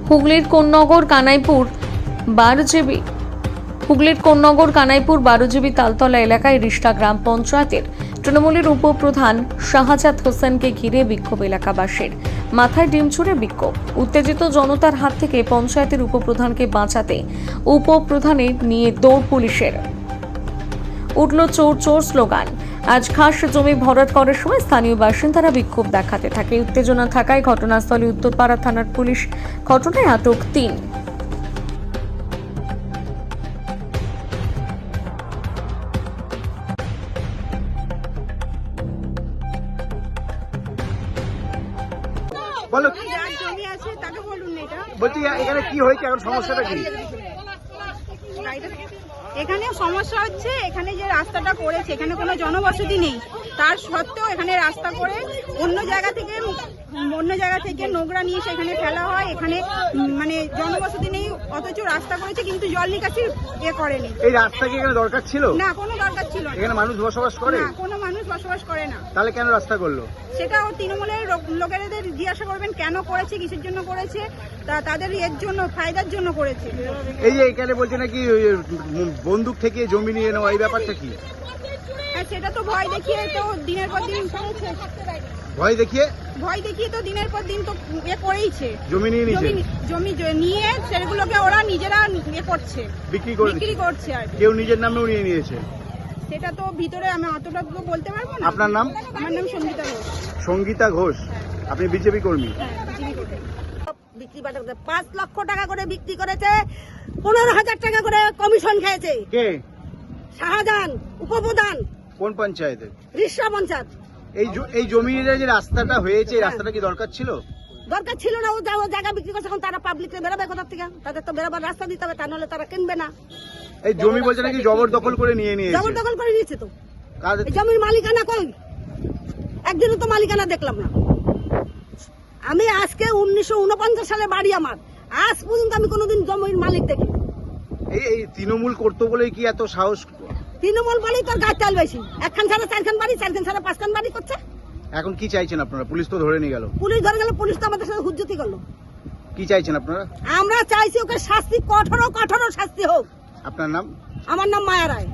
হুগলির কোন্নগর কানাইপুর 12 জিবি তালতলা এলাকায় রিষ্টা গ্রাম পঞ্চায়েতের তৃণমূলের উপপ্রধান শাহজাদ হোসেনকে ঘিরে বিক্ষোভ এলাকাবাসীর। মাথায় ডিম ছুঁড়ে বিক্ষোভ। উত্তেজিত জনতার হাত থেকে পঞ্চায়েতের উপপ্রধানকে বাঁচাতে উপপ্রধানের নিয়ে দৌড় পুলিশের। উঠল চোর চোর স্লোগান। আজ খাস জমি ভরাট করার সময় স্থানীয় বাসিন্দারা বিক্ষোভ দেখাতে থাকে। উত্তেজনা থাকায় ঘটনাস্থলে উত্তরপাড়া থানার পুলিশ। ঘটনায় আটক 3। বলো, যার জমি আছে তাকে বলুন না। এটা বলছি এখানে কি হয়েছে, এখন সমস্যাটা কি? এখানে সমস্যা হচ্ছে, এখানে যে রাস্তাটা করেছে এখানে কোনো জনবসতি নেই, তার সত্ত্বেও এখানে রাস্তা করে অন্য জায়গা থেকে নোংরা নিয়ে এসে এখানে ফেলা হয়। এখানে মানে জনবসতি নেই, অথচ রাস্তা করেছে কিন্তু জল নিকাশি করেনি। এই রাস্তা কি এখানে দরকার ছিল? না, কোনো দরকার ছিল না। এখানে মানুষ বসবাস করে না, কোনো মানুষ বসবাস করে না। তাহলে কেন রাস্তা করলো? সেটা ও তৃণমূলের লোকেদের জিজ্ঞাসা করবেন কেন করেছে, কিসের জন্য করেছে। তাদের এর জন্য ফায়দার জন্য করেছে। এই যে এখানে বলছে নাকি বন্দুক থেকে জমি নিয়ে নেওয়া, এই ব্যাপারটা কি? হ্যাঁ, সেটা তো ভয় দেখিয়ে তো দিনের পর দিন করেছে। ভয় দেখিয়ে তো দিনের পর দিন তো করেইছে। জমি নিয়ে নিয়েছে, জমি নিয়ে সেগুলোকে ওরা নিজেরা করছে, বিক্রি করছে। আর কেউ নিজের নামেও নিয়ে নিয়েছে। সেটা তো ভিতরে আমি অতটা বলতে পারবো না। আপনার নাম? আমার নাম সঙ্গীতা ঘোষ। সঙ্গীতা ঘোষ। আপনি বিজেপি কর্মী? বিক্রি বাটা 5 লক্ষ টাকা করে বিক্রি করেছে, 15,000 টাকা করে কমিশন খেয়েছে। কে? শাহজাহান উপপ্রধান। কোন পঞ্চায়েতে? রিষ্টা পঞ্চায়েত। এই জমির যে রাস্তাটা হয়েছে, এই রাস্তাটা কি দরকার ছিল? দরকার ছিল না। ও জায়গা বিক্রি করছে, এখন তারা পাবলিককে বেরোবে কোথা থেকে? তাদের তো বেরোবার রাস্তা দিতে হবে, তা নাহলে তারা কিনবে না। এই জমি বলছে নাকি জবরদখল করে নিয়ে নিয়েছে। জবরদখল করে নিয়েছে তো। কাদের? এই জমির মালিকানা কই? একদিনও তো মালিকানা দেখলাম না। আমি আজকে 1949 সালে বাড়ি আমার, আজ পর্যন্ত আমি কোনোদিন জমির মালিক দেখি। এই তৃণমূল করতো বলে কি এত সাহস? তৃণমূল বলেই তোর গাছ চাল বেশি। 1খান ছাড়া 4খান বাড়ি, 4খান ছাড়া 5খান বাড়ি করছে। এখন কি চাইছেন আপনারা? পুলিশ তো ধরে নিয়ে গেল। পুলিশ ধরে গেল, পুলিশ তো আমাদের সাথে হুজ্জতি করলো। কি চাইছেন আপনারা? আমরা চাইছি ওকে শাস্তি, কঠোর শাস্তি হোক। আপনার নাম? আমার নাম মায়া রায়।